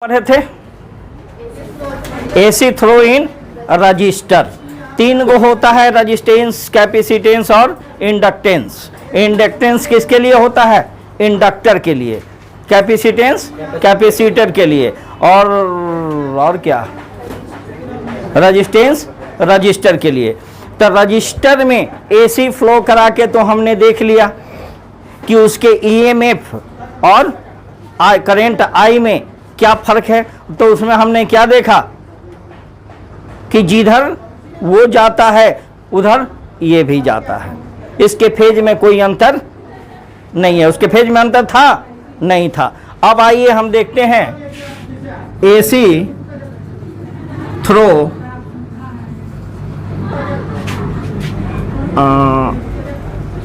पढ़े थे AC throw in register. तीन गो होता है, रजिस्टेंस, कैपेसिटेंस और इंडक्टेंस। इंडक्टेंस किसके लिए होता है? इंडक्टर के लिए। कैपेसिटेंस कैपेसिटर के लिए। और क्या? रेजिस्टेंस रजिस्टर के लिए। तो रजिस्टर में एसी फ्लो करा के तो हमने देख लिया कि उसके ईएमएफ और करंट आई में क्या फर्क है। तो उसमें हमने क्या देखा कि जिधर वो जाता है उधर ये भी जाता है। इसके फेज में कोई अंतर नहीं है। उसके फेज में अंतर था? नहीं था। अब आइए हम देखते हैं एसी थ्रो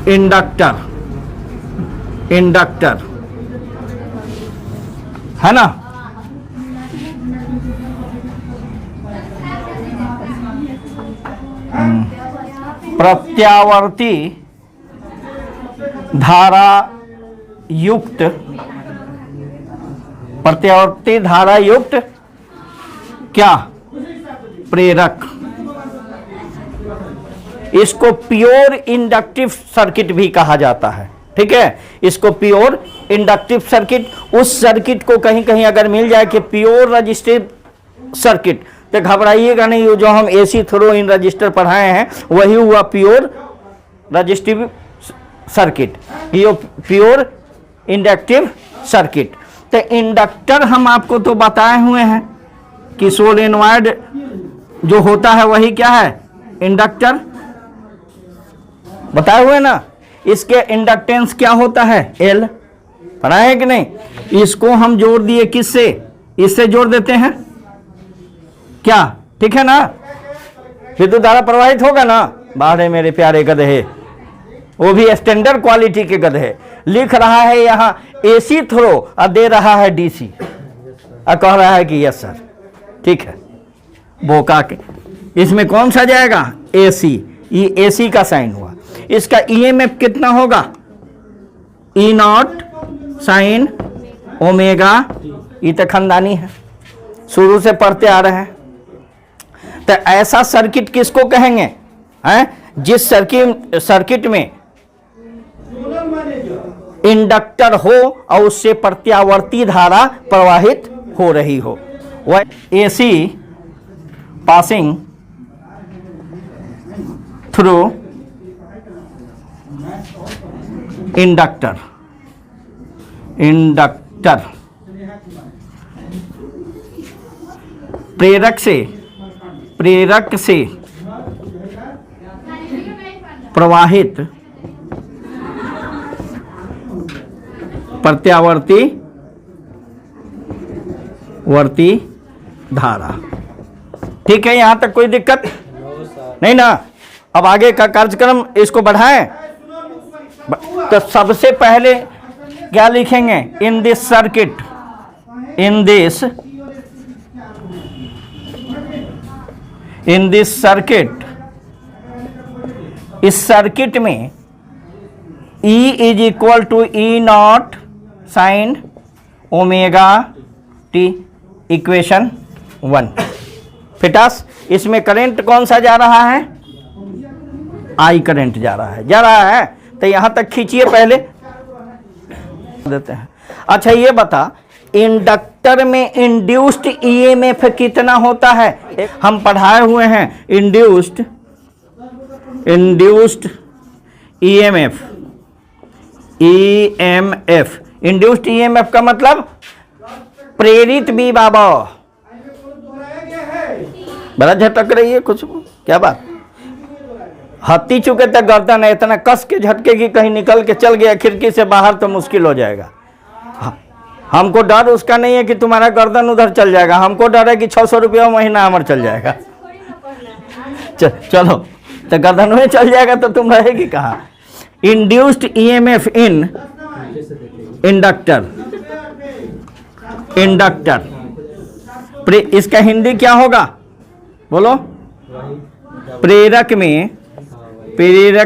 इंडक्टर है ना। प्रत्यावर्ती धारा युक्त क्या? प्रेरक। इसको प्योर इंडक्टिव सर्किट भी कहा जाता है। ठीक है, इसको प्योर इंडक्टिव सर्किट। उस सर्किट को कहीं कहीं अगर मिल जाए कि प्योर रजिस्टिव सर्किट, तो घबराइएगा नहीं। जो हम एसी थ्रो इन रजिस्टर पढ़ाए हैं वही हुआ प्योर रजिस्टिव सर्किट, ये प्योर इंडक्टिव सर्किट। तो इंडक्टर हम आपको तो बताए हुए हैं कि सोलेनॉइड जो होता है वही क्या है? इंडक्टर। बताए हुए ना। इसके इंडक्टेंस क्या होता है? एल। पढ़ाए है कि नहीं? इसको हम जोड़ दिए किससे? इससे जोड़ देते हैं क्या? ठीक है ना। फिर तो धारा प्रवाहित होगा ना। बाहर है मेरे प्यारे गधे, वो भी स्टैंडर्ड क्वालिटी के गधे। लिख रहा है यहाँ एसी थ्रो और दे रहा है डीसी और कह रहा है कि यस सर। ठीक है, बोका के। इसमें कौन सा जाएगा? एसी। ये एसी का साइन हुआ। इसका ईएमएफ कितना होगा? ई नॉट साइन ओमेगा। ये तो खानदानी है, शुरू से पढ़ते आ रहे हैं। तो ऐसा सर्किट किसको कहेंगे? जिस सर्किट में इंडक्टर हो और उससे प्रत्यावर्ती धारा प्रवाहित हो रही हो, वह एसी पासिंग थ्रू इंडक्टर प्रेरक से प्रवाहित प्रत्यावर्ती धारा। ठीक है, यहां तक कोई दिक्कत नहीं ना। अब आगे का कार्यक्रम इसको बढ़ाएं। तो सबसे पहले क्या लिखेंगे? इन दिस सर्किट, इस सर्किट में E is equal to E naught sine omega T, equation 1। फिटास। इसमें करंट कौन सा जा रहा है? आई करंट जा रहा है। तो यहां तक खींचिए पहले, देते हैं। अच्छा ये बता, इंडक्टर में इंड्यूस्ड ईएमएफ कितना होता है? हम पढ़ाए हुए हैं इंड्यूस्ड ईएमएफ। इंड्यूस्ड ईएमएफ का मतलब प्रेरित भी। बाबा बड़ा झटक रही है कुछ, क्या बात? हत्ती चुके तक गर्दन है, इतना कस के झटके की कहीं निकल के चल गया खिड़की से बाहर तो मुश्किल हो जाएगा। हमको डर उसका नहीं है कि तुम्हारा गर्दन उधर चल जाएगा, हमको डर है कि 600 रुपया महीना हमारा चल जाएगा। चलो, तो गर्दन में चल जाएगा तो तुम रहेगी कहाँ? Induced EMF in inductor. इसका हिंदी क्या होगा? बोलो। प्रेरक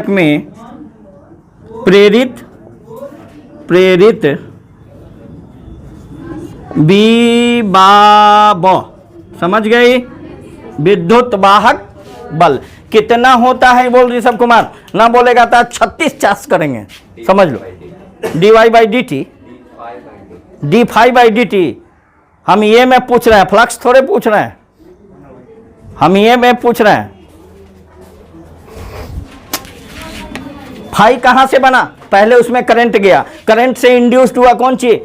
में प्रेरित बी बा ब, समझ गई? विद्युत वाहक बल कितना होता है बोल ऋषभ कुमार, ना बोलेगा तो 36 चास करेंगे, समझ लो। dy by D T, D phi by D T. हम ये में पूछ रहे हैं, फ्लक्स थोड़े पूछ रहे हैं, हम ये में पूछ रहे हैं। फाई कहां से बना? पहले उसमें करंट गया, करंट से इंड्यूस्ड हुआ कौन चीज?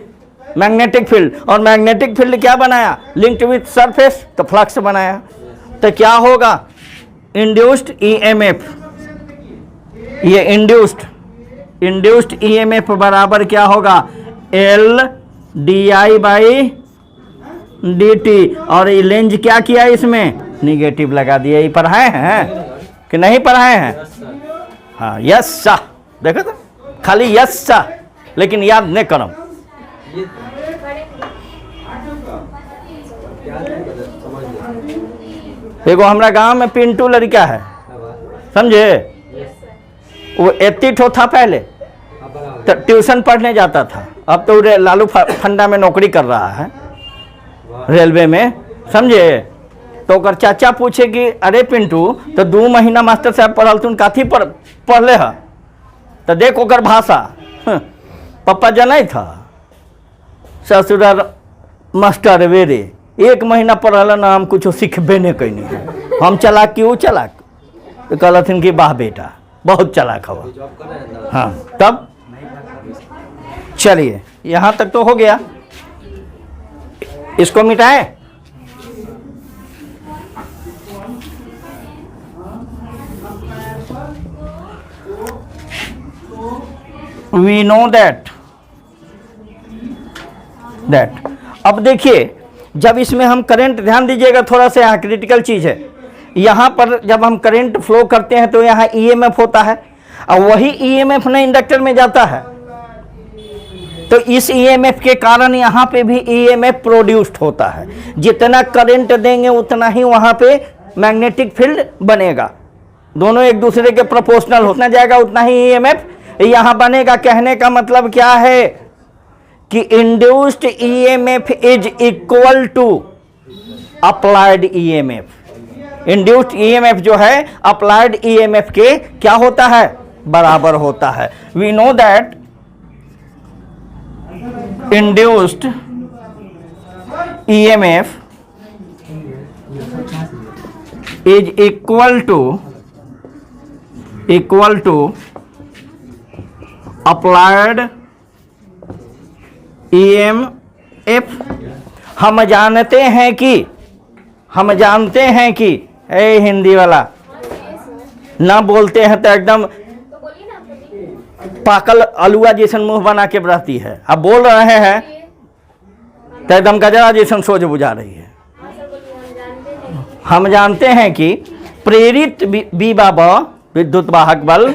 Magnetic field. और मैग्नेटिक फील्ड क्या बनाया? लिंक्ड विथ सरफेस, तो फ्लक्स बनाया। तो क्या होगा? इंड्यूस्ड ईएमएफ, ये इंड्यूस्ड ईएमएफ बराबर क्या होगा? L D I by D T. और ये लेंज क्या किया इसमें? निगेटिव लगा दिया। ये पढ़ाए हैं कि नहीं पढ़ाए हैं? हाँ, यस सा, देखो तो खाली यस सा, लेकिन याद नहीं करो। देखो हमारा गांव में पिंटू लड़का है, समझे? वो 80 था पहले, तो ट्यूशन पढ़ने जाता था। अब तो लालू फंडा में नौकरी कर रहा है, रेलवे में, समझे? तो कर चाचा पूछे कि अरे पिंटू, तो 2 महीना मास्टर साहब पढ़ल, तुम काथी पढ़ले है? तो देख ओकर भाषा, पप्पा जनै था ससुराल मास्टर वेरे, 1 महीना पढ़ल ना, हम कुछ सीखबे नहीं कैनी है, हम चलाक कि वो चलाक? तो कहलथिन कि वाह बेटा बहुत चलाक हवा। हाँ, तब चलिए यहाँ तक तो हो गया, इसको मिटाएं। We know that अब देखिए, जब इसमें हम करंट, ध्यान दीजिएगा थोड़ा सा, यहाँ क्रिटिकल चीज है। यहाँ पर जब हम करंट फ्लो करते हैं तो यहाँ ईएमएफ होता है, और वही ईएमएफ ना इंडक्टर में जाता है, तो इस ईएमएफ के कारण यहाँ पे भी ईएमएफ प्रोड्यूस्ड होता है। जितना करंट देंगे उतना ही वहाँ पे मैग्नेटिक फील्ड बनेगा, दोनों एक दूसरे के प्रोपोर्शनल होता जाएगा, उतना ही ईएमएफ यहाँ बनेगा। कहने का मतलब क्या है कि induced EMF is equal to applied EMF. Induced EMF जो है अप्लाइड ईएमएफ के क्या होता है? बराबर होता है। We know that induced EMF is equal to applied EMF. हम जानते हैं कि ए हिंदी वाला ना बोलते हैं तो एकदम पाकल अलुआ जैसन मुंह बना के रहती है। अब बोल रहे हैं तो एकदम गजरा जैसन सोच बुझा रही है। हम जानते हैं कि प्रेरित विद्युत वाहक बल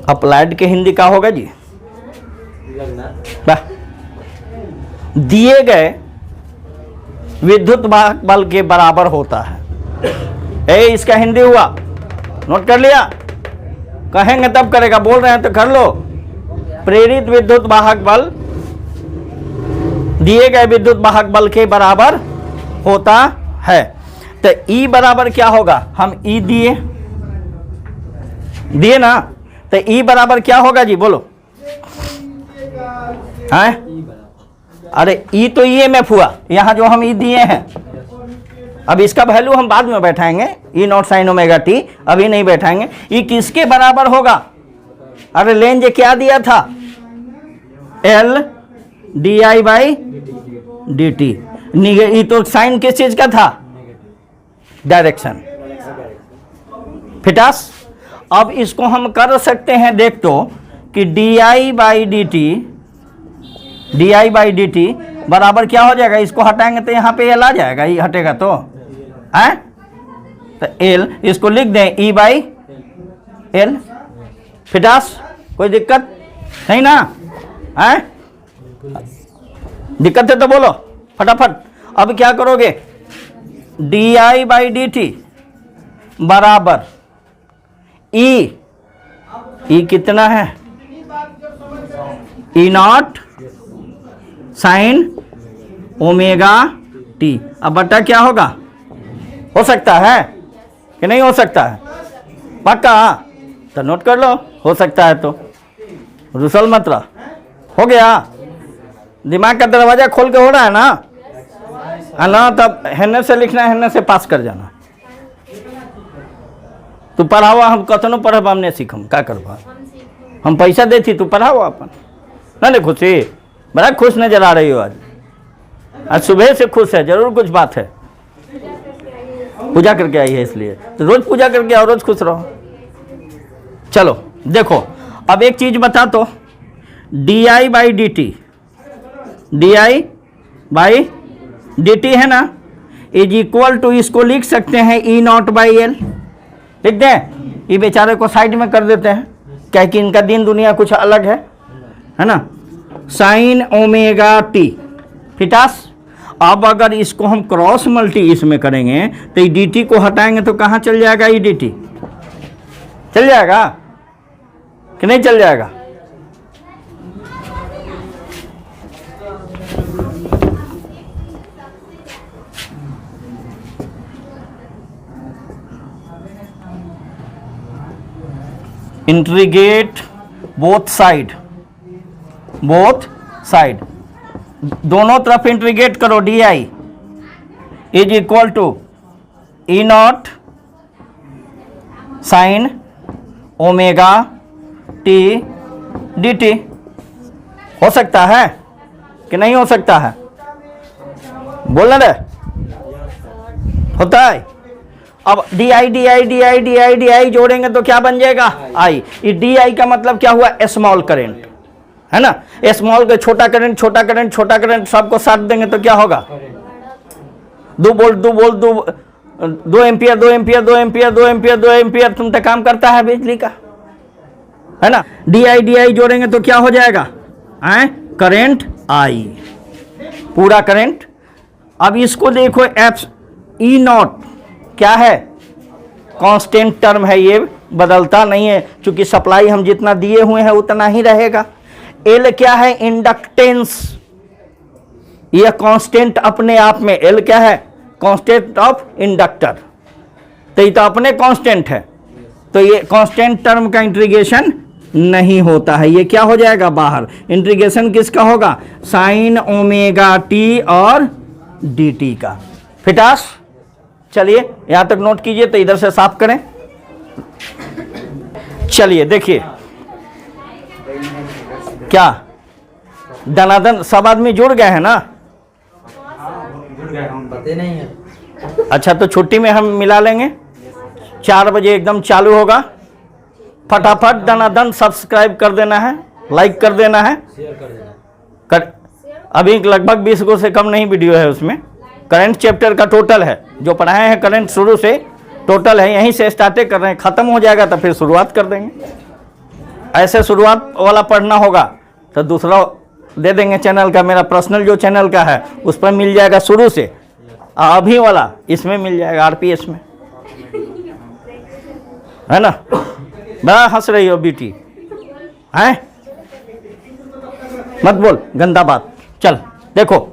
अप्लाइड के हिंदी का होगा जी? दिए गए विद्युत वाहक बल के बराबर होता है। इसका हिंदी हुआ, नोट कर लिया? कहेंगे तब करेगा, बोल रहे हैं तो कर लो। प्रेरित विद्युत वाहक बल दिए गए विद्युत वाहक बल के बराबर होता है। तो E बराबर क्या होगा? हम E दिए ना, तो E बराबर क्या होगा जी? बोलो। है? अरे E तो ईएमएफ हुआ, यहां जो हम E दिए हैं। अब इसका वैल्यू हम बाद में बैठाएंगे, E not sine omega T, अभी नहीं बैठाएंगे। E किसके बराबर होगा? अरे लेंज क्या दिया था? L D I by D T. E तो साइन किस चीज का था? डायरेक्शन। फिटास। अब इसको हम कर सकते हैं, देख तो, कि D I by D T बराबर क्या हो जाएगा? इसको हटाएंगे तो यहाँ पे एल आ जाएगा, ये हटेगा तो है, तो एल, इसको लिख दें ई बाई एल। फिटास, कोई दिक्कत नहीं ना? है? दिक्कत है तो बोलो फटाफट। अब क्या करोगे? D I by D T बराबर ई ई कितना है, ई नॉट साइन ओमेगा टी। अब बटा क्या होगा, हो सकता है कि नहीं हो सकता है, पक्का तो नोट कर लो, हो सकता है तो रुसल मत रहा, हो गया, दिमाग का दरवाजा खोल के हो रहा है ना, तब हेन्ने से लिखना है, हेन्ने से पास कर जाना। तू पढ़ावा, हम कतनो पढ़ब हमने सीखम का करवा, हम पैसा देती तू पढ़ाओ अपन ना। ले खुशी, बड़ा खुश नजर आ रही हो आज सुबह से खुश है, जरूर कुछ बात है, पूजा करके आई है इसलिए, तो रोज पूजा करके आओ, रोज खुश रहो। चलो देखो, अब एक चीज बता, तो D I by D T, D I by D T है ना, इज इक्वल टू, इसको लिख सकते हैं ई नॉट बाई एल, लिख दें, ये बेचारे को साइड में कर देते हैं, क्या कि इनका दिन दुनिया कुछ अलग है ना, साइन ओमेगा टी फिटास। अब अगर इसको हम क्रॉस मल्टी इसमें करेंगे तो ये डी टी को हटाएंगे तो कहाँ चल जाएगा, ये डी टी चल जाएगा कि नहीं चल जाएगा। इंटीग्रेट बोथ साइड, दोनों तरफ इंटीग्रेट करो, D I is equal to E naught sine omega T D T. हो सकता है कि नहीं हो सकता है, बोलना रे, होता है। अब D I D I D I D I D I जोड़ेंगे तो क्या बन जाएगा, आई। ये डी आई का मतलब क्या हुआ, स्मॉल करंट है ना, स्मॉल के छोटा करंट छोटा करंट छोटा करंट सबको साथ देंगे तो क्या होगा, 2 volt 2 volt 2 ampere 2 ampere 2 ampere 2 ampere 2 ampere, तुम तो काम करता है बिजली का, है ना। डी आई जोड़ेंगे तो क्या हो जाएगा, करंट आई, पूरा करंट। अब इसको देखो, एफ ई नॉट क्या है, कांस्टेंट टर्म है, ये बदलता नहीं है, क्योंकि सप्लाई हम जितना दिए हुए हैं उतना ही रहेगा। एल क्या है, इंडक्टेंस, यह कांस्टेंट अपने आप में, एल क्या है, कांस्टेंट ऑफ इंडक्टर, तो ये तो अपने कांस्टेंट है, तो ये कांस्टेंट टर्म का इंटीग्रेशन नहीं होता है, ये क्या हो जाएगा बाहर। इंटीग्रेशन किसका होगा, साइन ओमेगा टी और डी टी का। फिटास, चलिए यहां तक नोट कीजिए, तो इधर से साफ करें। चलिए देखिए, क्या दनादन सब आदमी जुड़ गए हैं ना, नहीं है। अच्छा, तो छुट्टी में हम मिला लेंगे, 4 बजे एकदम चालू होगा। फटाफट दनादन सब्सक्राइब कर देना है, लाइक कर देना है, शेयर कर देना। अभी लगभग 20 को से कम नहीं वीडियो है उसमें, करंट चैप्टर का टोटल है, जो पढ़ाए हैं करंट शुरू से टोटल है, यहीं से स्टार्ट कर रहे हैं, खत्म हो जाएगा तो फिर शुरुआत कर देंगे। ऐसे शुरुआत वाला पढ़ना होगा तो दूसरा दे देंगे चैनल का, मेरा पर्सनल जो चैनल का है उस पर मिल जाएगा शुरू से, अभी वाला इसमें मिल जाएगा आरपीएस में, है ना। बड़ा हंस रही हो बेटी, हैं, मत बोल गंदा बात। चल देखो,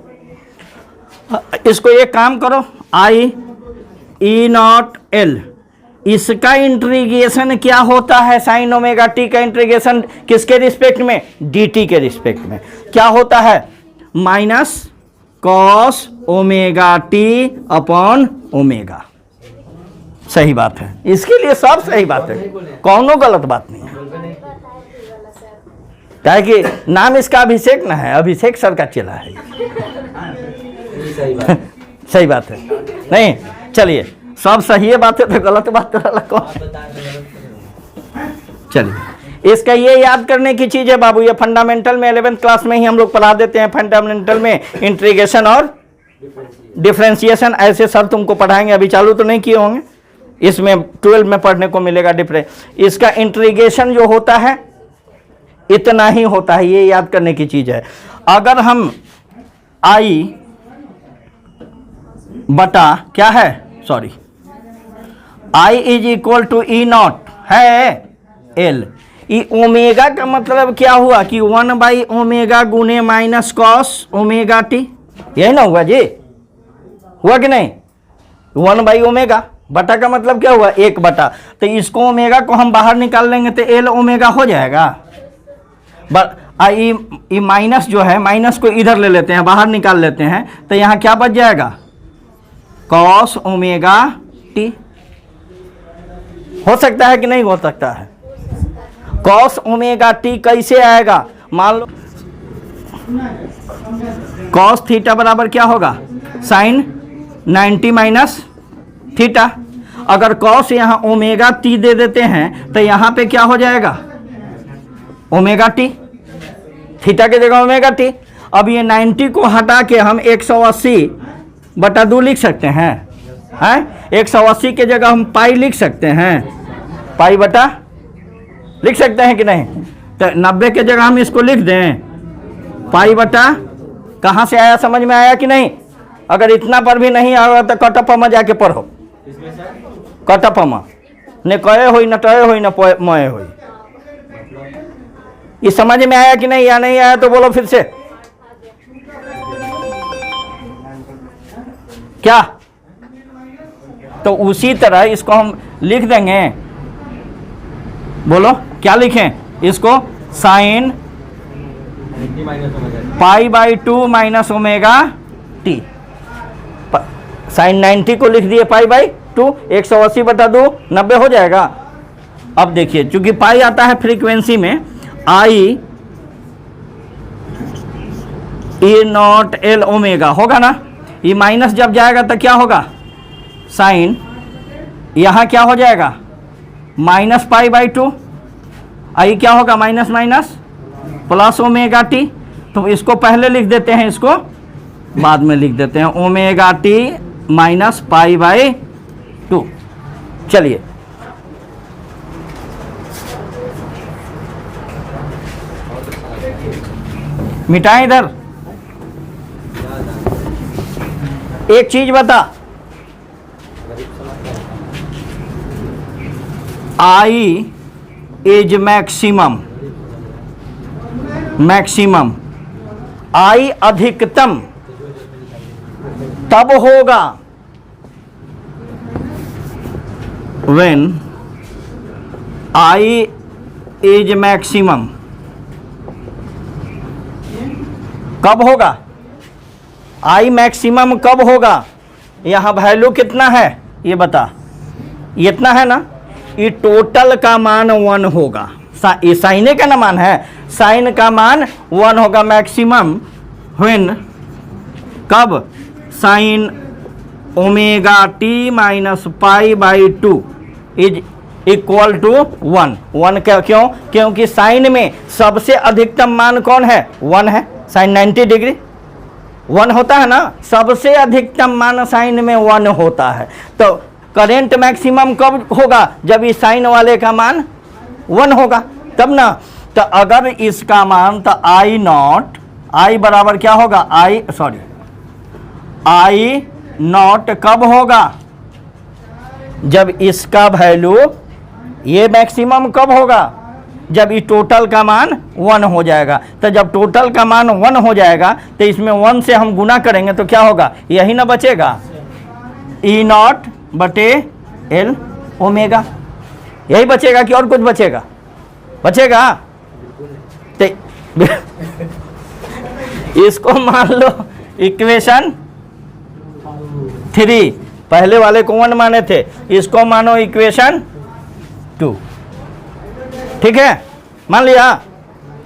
इसको एक काम करो, आई ई नॉट एल, इसका इंटीग्रेशन क्या होता है, साइन ओमेगा टी का इंटीग्रेशन किसके रिस्पेक्ट में, डी टी के रिस्पेक्ट में क्या होता है, minus cos omega T upon omega. सही बात है, इसके लिए सब सही बात है, कौनो गलत बात नहीं है, क्या कि नाम इसका अभिषेक ना है, अभिषेक सर का चेला है। सही बात है, नहीं चलिए सब सही है, बात है तो गलत बात कर कौन। चलिए, इसका ये याद करने की चीज है बाबू, ये फंडामेंटल में 11th क्लास में ही हम लोग पढ़ा देते हैं, फंडामेंटल में इंटीग्रेशन और डिफरेंशिएशन ऐसे सर तुमको पढ़ाएंगे, अभी चालू तो नहीं किए होंगे, इसमें 12 में पढ़ने को मिलेगा इसका इंटीग्रेशन जो होता है इतना ही होता है, ये याद करने की चीज है। अगर हम आई बटा क्या है, sorry, I is equal to E naught है एल, ये ओमेगा का मतलब क्या हुआ कि 1/ओमेगा गुने माइनस कॉस ओमेगा टी, यही ना हुआ जी, हुआ कि नहीं? 1/ओमेगा बटा का मतलब क्या हुआ 1/, तो इसको ओमेगा को हम बाहर निकाल लेंगे तो एल ओमेगा हो जाएगा। ये माइनस जो है, माइनस को इधर ले लेते हैं, बाहर निकाल लेते हैं, तो यहाँ क्या बच जाएगा कॉस ओमेगा टी। हो सकता है कि नहीं हो सकता है? कॉस ओमेगा टी कैसे आएगा? मान लो कॉस थीटा बराबर क्या होगा साइन 90 माइनस थीटा। अगर कॉस यहाँ ओमेगा टी दे देते हैं तो यहाँ पे क्या हो जाएगा ओमेगा टी, थीटा की जगह ओमेगा टी। अब ये 90 को हटा के हम 180/2 लिख सकते हैं, हैं? 180 के जगह हम पाई लिख सकते हैं, पाई बटा लिख सकते हैं कि नहीं? तो 90 के जगह हम इसको लिख दें पाई बटा, कहाँ से आया समझ में आया कि नहीं? अगर इतना पर भी नहीं आया तो कटपमा जाके पढ़ो, कटपमा ने कहे हो न टहे हो न मोए हो। ये समझ में आया कि नहीं, या नहीं आया तो बोलो फिर से। क्या? तो उसी तरह इसको हम लिख देंगे, बोलो क्या लिखें इसको? Sine π/2 minus omega T. Sine 90 को लिख दिए π/2, 180/2 90 हो जाएगा। अब देखिए चूंकि पाई आता है फ्रीक्वेंसी में, आई ए नॉट एल ओमेगा होगा ना, ये माइनस जब जाएगा तो क्या होगा साइन, यहाँ क्या हो जाएगा माइनस π/2, आई क्या होगा minus minus plus omega T. तो इसको पहले लिख देते हैं, इसको बाद में लिख देते हैं, ओमेगा टी माइनस π/2। चलिए मिटाएं इधर। एक चीज बता, I is maximum, maximum I अधिकतम तब होगा व्हेन आई इज मैक्सिमम। कब होगा आई मैक्सिमम, कब होगा? यहाँ वैल्यू कितना है ये बता, इतना है ना, ये टोटल का मान 1 होगा, ये साइने का ना मान है, साइन का मान 1 होगा मैक्सिमम व्हेन, कब sine omega T minus π/2 is equal to 1 क्यों? क्योंकि साइन में सबसे अधिकतम मान कौन है 1 है, साइन 90 डिग्री 1 होता है ना, सबसे अधिकतम मान साइन में 1 होता है। तो करेंट मैक्सिमम कब होगा? जब इस साइन वाले का मान 1 होगा तब ना। तो अगर इसका मान, तो आई नॉट, आई बराबर क्या होगा आई नॉट कब होगा? जब इसका वैल्यू, ये मैक्सिमम कब होगा? जब ये टोटल का मान 1 हो जाएगा। तो जब टोटल का मान 1 हो जाएगा तो इसमें 1 से हम गुना करेंगे तो क्या होगा, यही ना बचेगा, ई नॉट बटे एल ओमेगा, यही बचेगा कि और कुछ बचेगा? बचेगा। तो इसको मान लो इक्वेशन 3, पहले वाले को 1 माने थे, इसको मानो इक्वेशन 2। ठीक है, मान लिया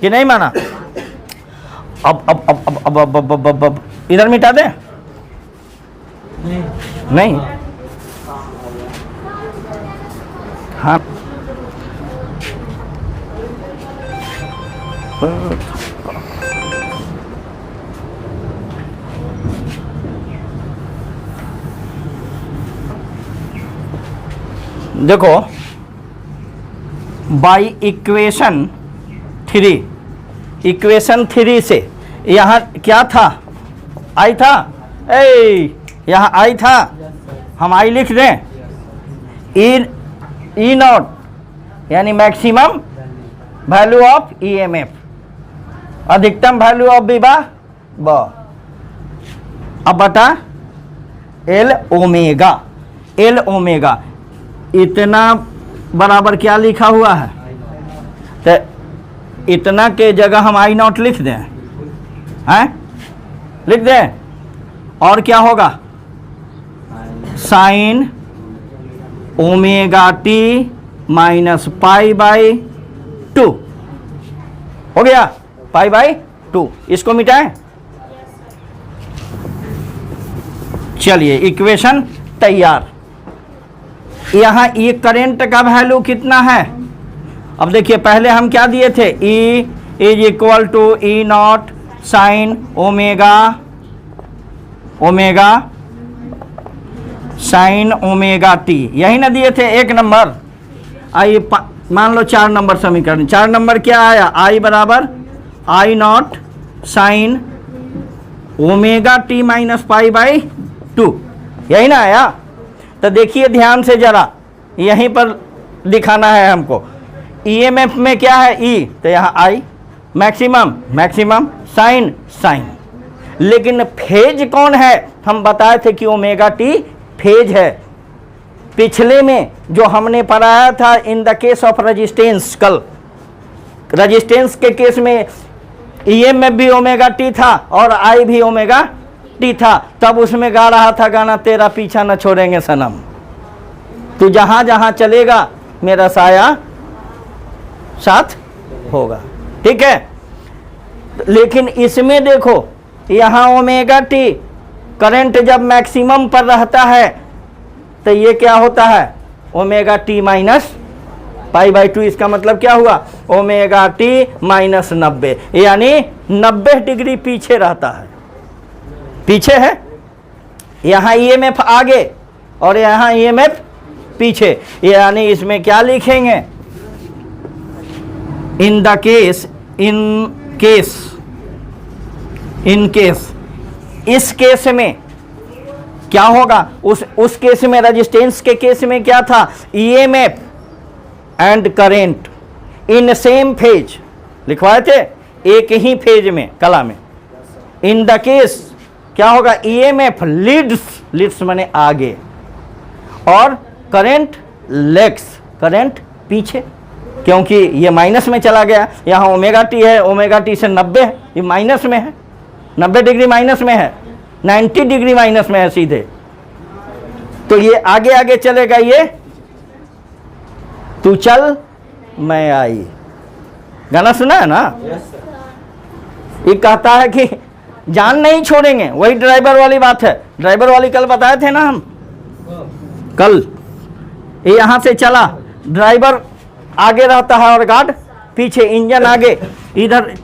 कि नहीं माना? अब इधर मिटा दे? नहीं, हाँ देखो, बाई इक्वेशन 3, इक्वेशन 3 से यहाँ क्या था, आई था, यहाँ आई था, हम आई लिख दें, ई नॉट यानी मैक्सिमम वैल्यू ऑफ ईएमएफ, अधिकतम वैल्यू ऑफ विभव, अब बटा एल ओमेगा, एल ओमेगा इतना बराबर क्या लिखा हुआ है, तो इतना के जगह हम आई नॉट लिख दें, हैं लिख दें, और क्या होगा sign omega T minus pi by 2 हो गया, पाई बाई 2, इसको मिटाएं। चलिए इक्वेशन तैयार। यहां ई करंट का वैल्यू कितना है, अब देखिए पहले हम क्या दिए थे, E is equal to E naught sine omega, omega sine omega T, यही ना दिए थे 1 नंबर। आइए मान लो 4 नंबर समीकरण, 4 नंबर क्या आया, आई बराबर I naught sine omega T minus pi by 2, यही ना आया। तो देखिए ध्यान से जरा, यहीं पर दिखाना है हमको, ईएमएफ में क्या है ई, तो यहाँ आई, मैक्सिमम मैक्सिमम, साइन साइन, लेकिन फेज कौन है, हम बताए थे कि ओमेगा टी फेज है। पिछले में जो हमने पढ़ाया था in the case of resistance, कल रेजिस्टेंस के केस में ईएमएफ भी ओमेगा टी था और आई भी ओमेगा टी था, तब उसमें गा रहा था गाना, तेरा पीछा न छोड़ेंगे सनम, तू जहां जहां चलेगा मेरा साया साथ होगा, ठीक है। लेकिन इसमें देखो यहां ओमेगा टी करंट जब मैक्सिमम पर रहता है तो ये क्या होता है, omega T minus pi by 2, इसका मतलब क्या हुआ, ओमेगा टी माइनस 90, यानी 90 डिग्री पीछे रहता है, पीछे है। यहाँ ईएमएफ आगे और यहाँ ईएमएफ पीछे, यानी इसमें क्या लिखेंगे, in the case, in case, in case, इस केस में क्या होगा, उस केस में रेजिस्टेंस के केस में क्या था, EMF and current in same phase, लिखवाए थे एक ही फेज में कला में। इन द केस क्या होगा, ईएमएफ लीड्स, लीड्स माने आगे, और करंट लेग्स, करंट पीछे, क्योंकि ये माइनस में चला गया, यहाँ ओमेगा टी है, ओमेगा टी से 90 है, ये माइनस में है, 90 डिग्री माइनस में है, 90 डिग्री माइनस में है सीधे, तो ये आगे आगे चलेगा, ये तू चल मैं आई, गाना सुना है ना। ये कहता है कि जान नहीं छोड़ेंगे, वही ड्राइवर वाली बात है, ड्राइवर वाली कल बताए थे ना हम, कल ये यहां से चला, ड्राइवर आगे रहता है और गार्ड पीछे, इंजन आगे, इधर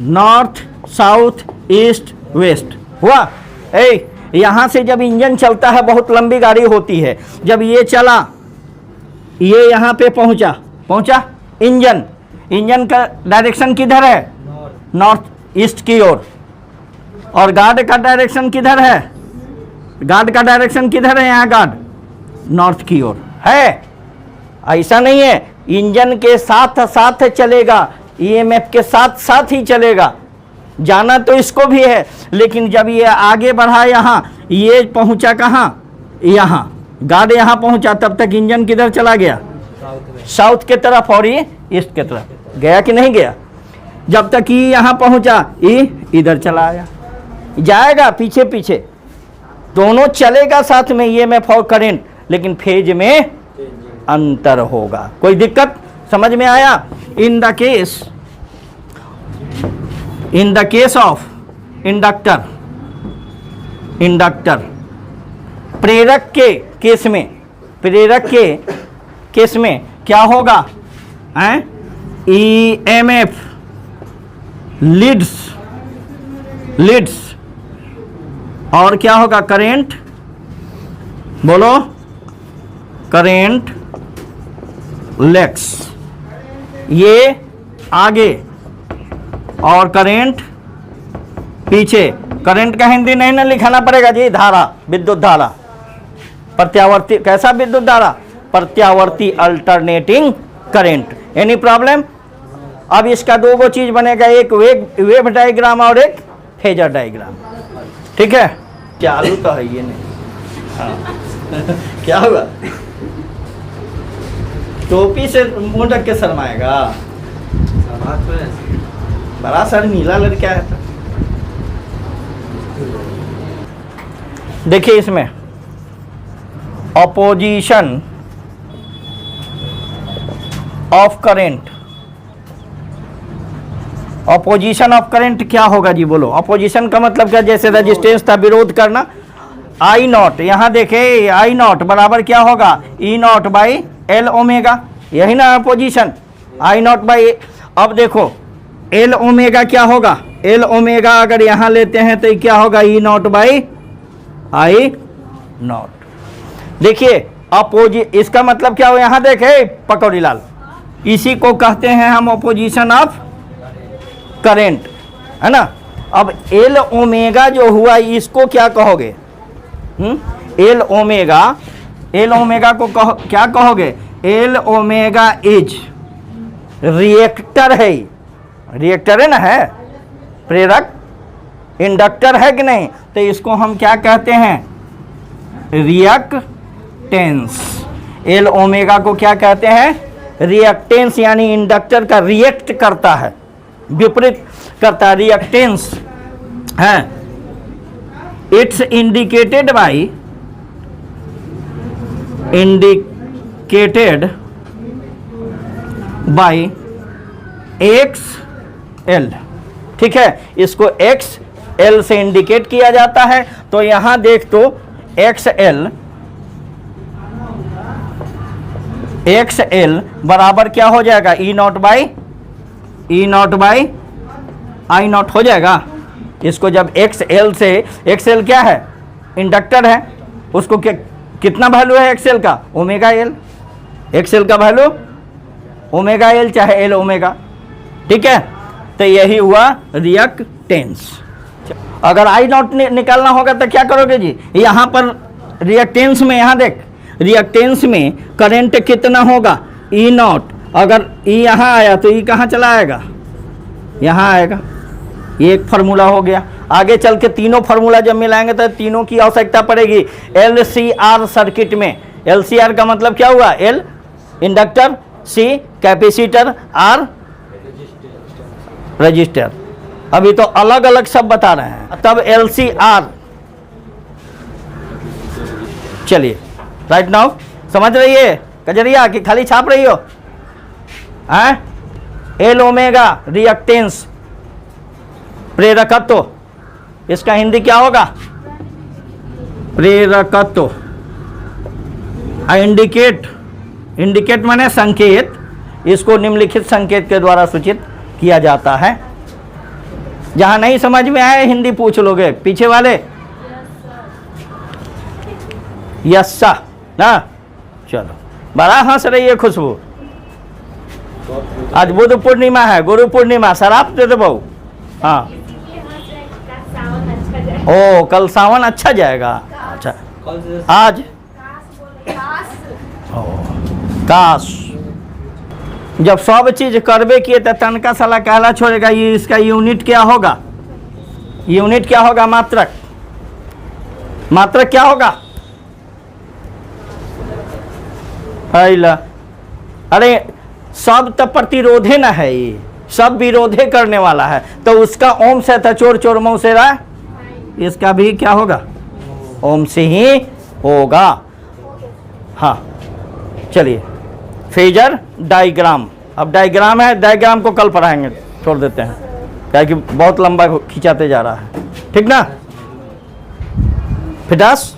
नॉर्थ साउथ ईस्ट वेस्ट हुआ। यहां से जब इंजन चलता है, बहुत लंबी गाड़ी होती है, जब ये चला, ये यहां पे पहुंचा, पहुंचा, इंजन, इंजन का डायरेक्शन किधर है, नॉर्थ ईस्ट की ओर, और गार्ड का डायरेक्शन किधर है, गार्ड का डायरेक्शन किधर है, यहाँ गार्ड नॉर्थ की ओर है। ऐसा नहीं है, इंजन के साथ साथ चलेगा, ईएमएफ के साथ साथ ही चलेगा, जाना तो इसको भी है, लेकिन जब ये आगे बढ़ा, यहाँ ये पहुंचा कहाँ, यहाँ गार्ड यहाँ पहुंचा, तब तक इंजन किधर चला गया, साउथ के तरफ, और ये ईस्ट के तरफ गया कि नहीं गया। जब तक ये यहाँ पहुंचा, ये इधर चला आया, जाएगा पीछे पीछे, दोनों चलेगा साथ में, ये में फॉर करेंट, लेकिन फेज में अंतर होगा। कोई दिक्कत समझ में आया। In the case of inductor, inductor प्रेरक के केस में, प्रेरक के केस में क्या होगा, ईएमएफ लीड्स, लीड्स, और क्या होगा, करेंट, बोलो, करेंट लेग्स, ये आगे और करेंट पीछे। करंट का हिंदी नहीं ना लिखाना पड़ेगा जी, धारा, विद्युत धारा, प्रत्यावर्ती, कैसा विद्युत धारा, प्रत्यावर्ती अल्टरनेटिंग करंट, एनी प्रॉब्लम? अब इसका दो गो चीज बनेगा, एक वेव डायग्राम और एक फेजर डायग्राम। ठीक है, चालू तो है ये नहीं। हाँ क्या हुआ? टोपी से मुंह ढक के शर्माएगा? बड़ा शर्मीला लड़का है। देखिए इसमें opposition of current, opposition of current क्या होगा जी? बोलो। ऑपोजिशन का मतलब क्या? जैसे रेजिस्टेंस था, विरोध करना। आई नॉट, यहां देखे आई नॉट बराबर क्या होगा? ई नॉट बाई एल ओमेगा, यही ना ऑपोजिशन, आई नॉट बाई। अब देखो एल ओमेगा क्या होगा? एल ओमेगा अगर यहां लेते हैं तो क्या होगा? ई नॉट बाई आई नॉट। देखिए इसका मतलब क्या हो? यहां देखे पकौड़ी लाल, इसी को कहते हैं हम ऑपोजिशन ऑफ करंट, है ना। अब एल ओमेगा जो हुआ इसको क्या कहोगे? एल ओमेगा को क्या कहोगे? एल ओमेगा इज रिएक्टर है, रिएक्टर है ना, है प्रेरक, इंडक्टर है कि नहीं? तो इसको हम क्या कहते हैं? रिएक्टेंस। एल ओमेगा को क्या कहते हैं? रिएक्टेंस, यानी इंडक्टर का रिएक्ट करता है, विपरीत करता है, रिएक्टेंस है। It's indicated by x L. ठीक है, इसको एक्स एल से इंडिकेट किया जाता है। तो यहां देख तो एक्स एल बराबर क्या हो जाएगा? ई नॉट बाई आई नॉट हो जाएगा। इसको जब एक्स एल से, एक्स एल क्या है? इंडक्टर है, उसको क्या कितना वैल्यू है एक्स एल का? Omega L. एक्स एल का वैल्यू ओमेगा एल चाहे एल ओमेगा। ठीक है, तो यही हुआ रिएक्टेंस। अगर आई नॉट निकालना होगा तो क्या करोगे जी? यहाँ पर रिएक्टेंस में, यहाँ देख रिएक्टेंस में करंट कितना होगा? ई नॉट। अगर ई यहाँ आया तो ई कहाँ चला आएगा? यहाँ आएगा। ये एक फार्मूला हो गया। आगे चल के तीनों फार्मूला जब मिलाएंगे तो तीनों की आवश्यकता पड़ेगी LCR सर्किट में। LCR का मतलब क्या हुआ? L inductor, C capacitor, R register. अभी तो अलग अलग सब बता रहे हैं, तब LCR। चलिए राइट नाउ समझ रही है कजरिया कि खाली छाप रही हो? एल ओमेगा रिएक्टेंस, प्रेरकत्व, इसका हिंदी क्या होगा? प्रेरकत्व। इंडिकेट माने संकेत, इसको निम्नलिखित संकेत के द्वारा सूचित किया जाता है। जहां नहीं समझ में आए हिंदी पूछ लोगे पीछे वाले। यस्सा ना, चलो बड़ा हंस रही है खुशबू। आज बुद्ध पूर्णिमा है, गुरु पूर्णिमा, शराब दे दो बहू। हाँ, ओ कल सावन अच्छा जाएगा। अच्छा आज ओ काश, जब सब चीज करबे किए तो तनका साला कहला छोड़ेगा। ये इसका यूनिट क्या होगा? यूनिट क्या होगा? मात्रक। मात्रक क्या होगा? अरे सब तो प्रतिरोधे ना है, ये सब विरोधे करने वाला है, तो उसका ओम से था चोर चोर मौसेरा, इसका भी क्या होगा? ओम से ही होगा। हाँ चलिए, फेजर डायग्राम। अब डायग्राम है, डायग्राम को कल पढ़ाएंगे, छोड़ देते हैं क्या कि बहुत लंबा खिंचाते जा रहा है। ठीक ना? फिटास